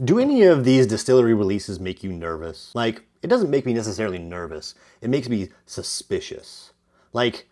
Do any of these distillery releases make you nervous? Like, it doesn't make me necessarily nervous. It makes me suspicious. Like,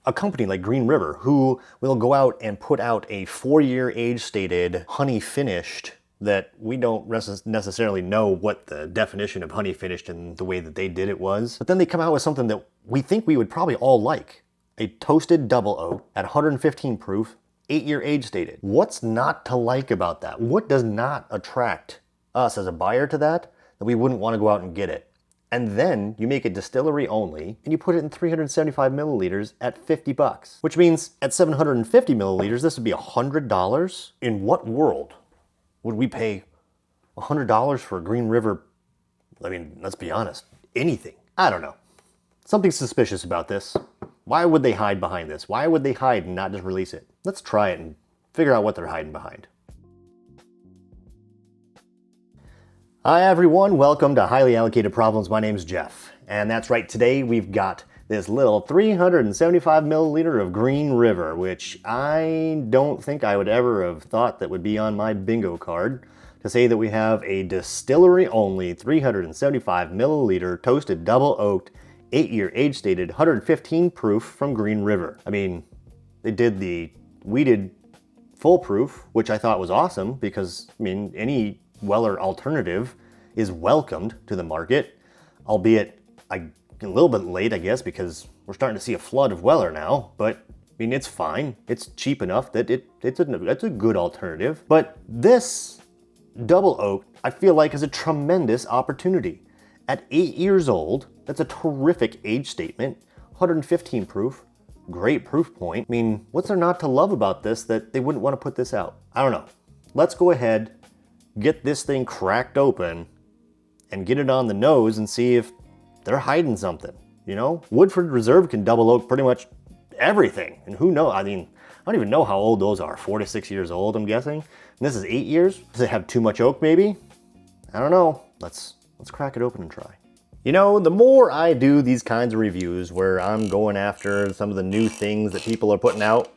a company like Green River, who will go out and put out a 4-year age stated honey finished that we don't necessarily know what the definition of honey finished and the way that they did it was. But then they come out with something that we think we would probably all like. A toasted double oak at 115 proof, 8-year age stated. What's not to like about that? What does not attract us as a buyer to that we wouldn't want to go out and get it? And then you make it distillery only and you put it in 375 milliliters at 50 bucks, which means at 750 milliliters, this would be $100. In what world would we pay $100 for a Green River? I mean, let's be honest, anything. I don't know. Something's suspicious about this. Why would they hide behind this? Why would they hide and not just release it? Let's try it and figure out what they're hiding behind. Hi everyone, welcome to Highly Allocated Problems. My name's Jeff, and that's right, today we've got this little 375 milliliter of Green River, which I don't think I would ever have thought that would be on my bingo card, to say that we have a distillery only 375 milliliter toasted double oaked 8-year age stated 115 proof from Green River. I mean, they did the wheated full proof, which I thought was awesome because, I mean, any Weller alternative is welcomed to the market, albeit a little bit late, I guess, because we're starting to see a flood of Weller now, but I mean, it's fine. It's cheap enough that it's a good alternative. But this double oak, I feel like, is a tremendous opportunity. At 8 years old, that's a terrific age statement, 115 proof, great proof point. I mean, what's there not to love about this that they wouldn't want to put this out? I don't know. Let's go ahead, get this thing cracked open and get it on the nose and see if they're hiding something. You know, Woodford Reserve can double oak pretty much everything. And who knows? I mean, I don't even know how old those are. 4 to 6 years old, I'm guessing. And this is 8 years. Does it have too much oak maybe? I don't know. Let's crack it open and try. You know, the more I do these kinds of reviews where I'm going after some of the new things that people are putting out,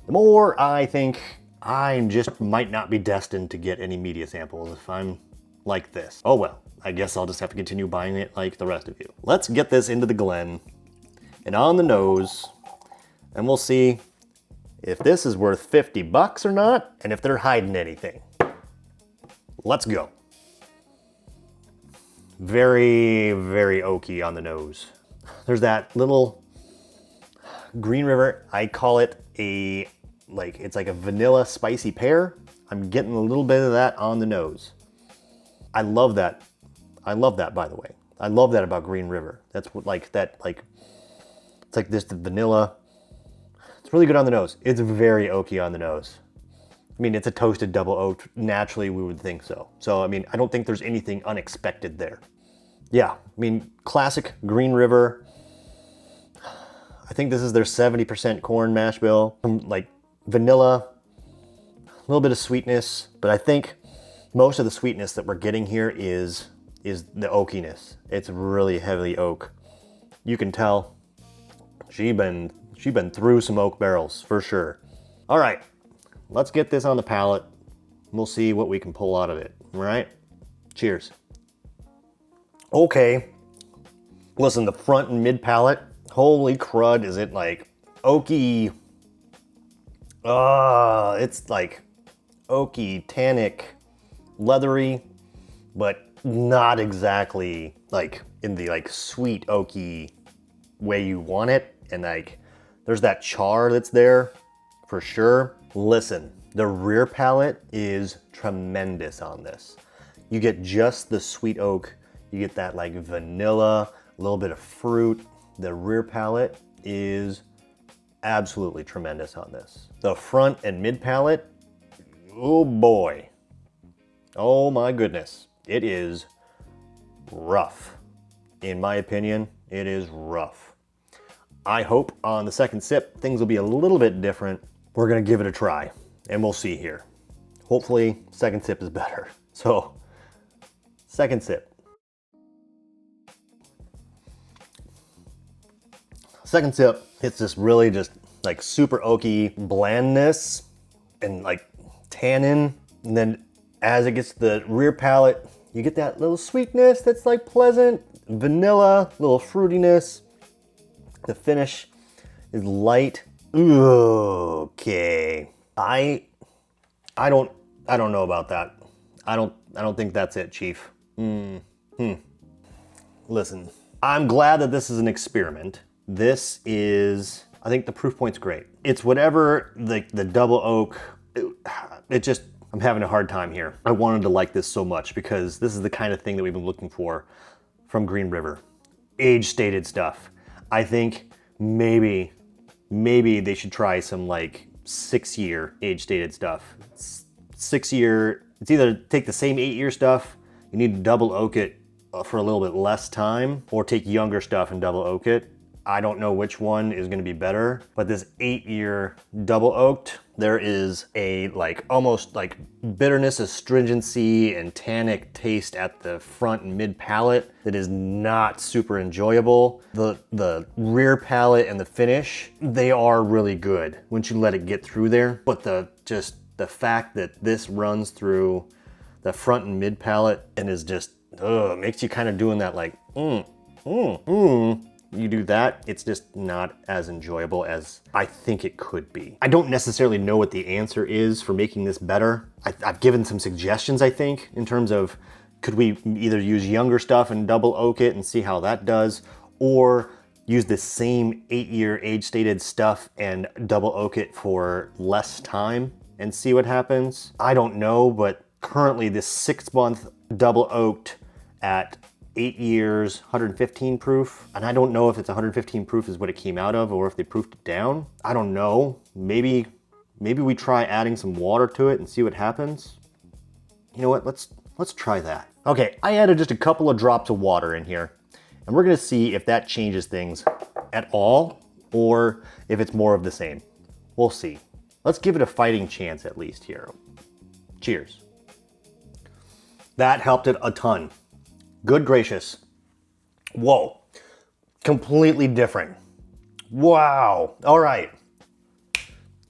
the more I think I just might not be destined to get any media samples if I'm like this. Oh well, I guess I'll just have to continue buying it like the rest of you. Let's get this into the Glen and on the nose, and we'll see if this is worth 50 bucks or not, and if they're hiding anything. Let's go. Very, very oaky on the nose. There's that little Green River, I call it it's like a vanilla spicy pear. I'm getting a little bit of that on the nose. I love that. I love that, by the way. I love that about Green River. That's what, it's like this vanilla. It's really good on the nose. It's very oaky on the nose. I mean, it's a toasted double oak. Naturally, we would think so. So, I mean, I don't think there's anything unexpected there. Yeah, I mean, classic Green River. I think this is their 70% corn mash bill. Like vanilla, a little bit of sweetness, but I think most of the sweetness that we're getting here is the oakiness. It's really heavily oak. You can tell she been through some oak barrels for sure. All right. Let's get this on the palate. We'll see what we can pull out of it, all right? Cheers. Okay. Listen, the front and mid palate, holy crud, is it like oaky? It's like oaky, tannic, leathery, but not exactly like in the like sweet oaky way you want it. And like, there's that char that's there for sure. Listen, the rear palate is tremendous on this. You get just the sweet oak, you get that like vanilla, a little bit of fruit. The rear palate is absolutely tremendous on this. The front and mid palate, oh boy. Oh my goodness. It is rough. In my opinion, it is rough. I hope on the second sip, things will be a little bit different. We're gonna give it a try and we'll see here. Hopefully second sip is better. So second sip. Second sip, it's just really just like super oaky blandness and like tannin. And then As it gets to the rear palate, you get that little sweetness that's like pleasant, vanilla, little fruitiness. The finish is light. Okay. I don't know about that. I don't think that's it, Chief. Listen, I'm glad that this is an experiment. This is, I think the proof point's great. It's whatever the double oak, I'm having a hard time here. I wanted to like this so much because this is the kind of thing that we've been looking for from Green River. Age stated stuff. I think maybe they should try some like 6-year age stated stuff. 6-year, it's either take the same 8-year stuff, you need to double oak it for a little bit less time, or take younger stuff and double oak it. I don't know which one is gonna be better, but this 8-year double oaked, there is a almost like bitterness, astringency, and tannic taste at the front and mid palate that is not super enjoyable. The rear palate and the finish, they are really good once you let it get through there, but the fact that this runs through the front and mid palate and is just, makes you kind of doing that like, you do that, it's just not as enjoyable as I think it could be. I don't necessarily know what the answer is for making this better. I've given some suggestions, I think, in terms of could we either use younger stuff and double oak it and see how that does, or use the same 8-year age stated stuff and double oak it for less time and see what happens. I don't know, but currently this 6-month double oaked at 8 years, 115 proof. And I don't know if it's 115 proof is what it came out of or if they proofed it down. I don't know. Maybe we try adding some water to it and see what happens. You know what, let's try that. Okay, I added just a couple of drops of water in here and we're gonna see if that changes things at all or if it's more of the same. We'll see. Let's give it a fighting chance at least here. Cheers. That helped it a ton. Good gracious. Whoa. Completely different. Wow. All right.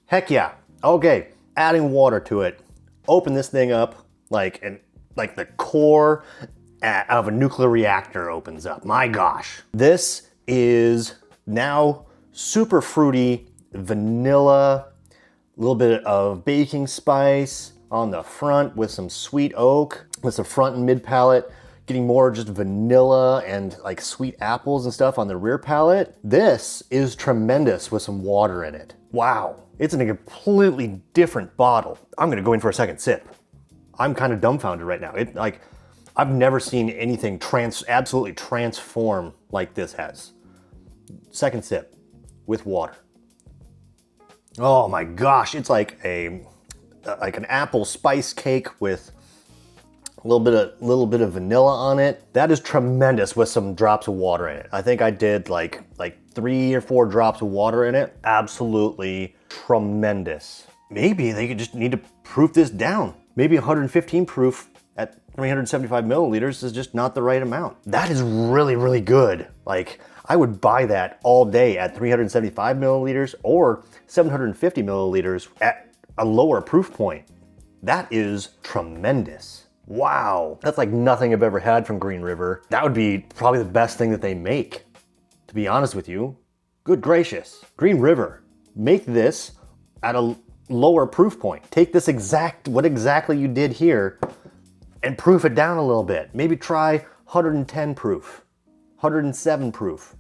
Heck yeah. Okay. Adding water to it. Open this thing up like the core of a nuclear reactor opens up. My gosh. This is now super fruity, vanilla, a little bit of baking spice on the front with some sweet oak, with the front and mid palate. Getting more just vanilla and like sweet apples and stuff on the rear palate. This is tremendous with some water in it. Wow, it's in a completely different bottle. I'm gonna go in for a second sip. I'm kind of dumbfounded right now. I've never seen anything absolutely transform like this has. Second sip with water. Oh my gosh, it's like an apple spice cake with a little bit of vanilla on it. That is tremendous with some drops of water in it. I think I did like 3 or 4 drops of water in it. Absolutely tremendous. Maybe they could just need to proof this down. Maybe 115 proof at 375 milliliters is just not the right amount. That is really, really good. Like, I would buy that all day at 375 milliliters or 750 milliliters at a lower proof point. That is tremendous. Wow, that's like nothing I've ever had from Green River. That would be probably the best thing that they make, to be honest with you. Good gracious. Green River, make this at a lower proof point. Take this what exactly you did here and proof it down a little bit. Maybe try 110 proof, 107 proof.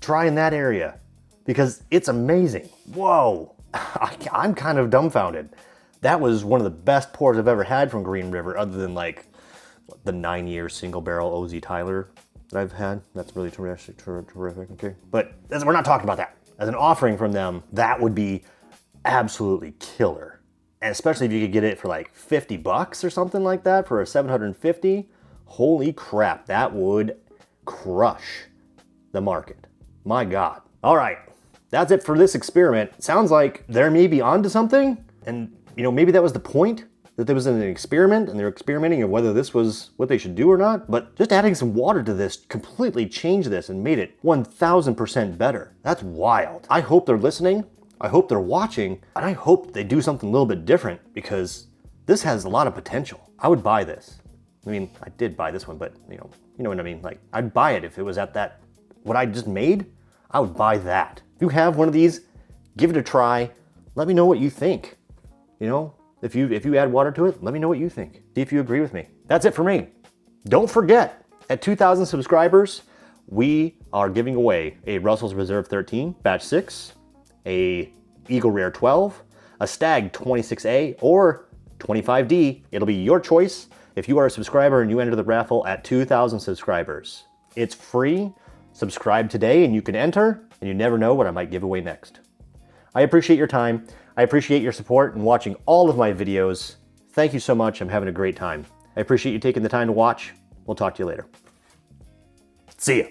Try in that area because it's amazing. Whoa, I'm kind of dumbfounded. That was one of the best pours I've ever had from Green River, other than like the 9-year single barrel OZ Tyler that I've had. That's really terrific, okay? But we're not talking about that. As an offering from them, that would be absolutely killer. And especially if you could get it for like $50 or something like that for a 750, holy crap, that would crush the market. My God. All right, that's it for this experiment. Sounds like they're maybe onto something, and you know, maybe that was the point, that there was an experiment and they're experimenting of whether this was what they should do or not. But just adding some water to this completely changed this and made it 1000% better. That's wild. I hope they're listening. I hope they're watching, and I hope they do something a little bit different because this has a lot of potential. I would buy this. I mean, I did buy this one, but you know what I mean? Like, I'd buy it if it was at that, what I just made, I would buy that. If you have one of these, give it a try. Let me know what you think. You know, if you add water to it, let me know what you think. See if you agree with me. That's it for me. Don't forget, at 2,000 subscribers, we are giving away a Russell's Reserve 13, batch 6, a Eagle Rare 12, a Stag 26A, or 25D. It'll be your choice if you are a subscriber and you enter the raffle at 2,000 subscribers. It's free. Subscribe today and you can enter, and you never know what I might give away next. I appreciate your time. I appreciate your support and watching all of my videos. Thank you so much. I'm having a great time. I appreciate you taking the time to watch. We'll talk to you later. See ya.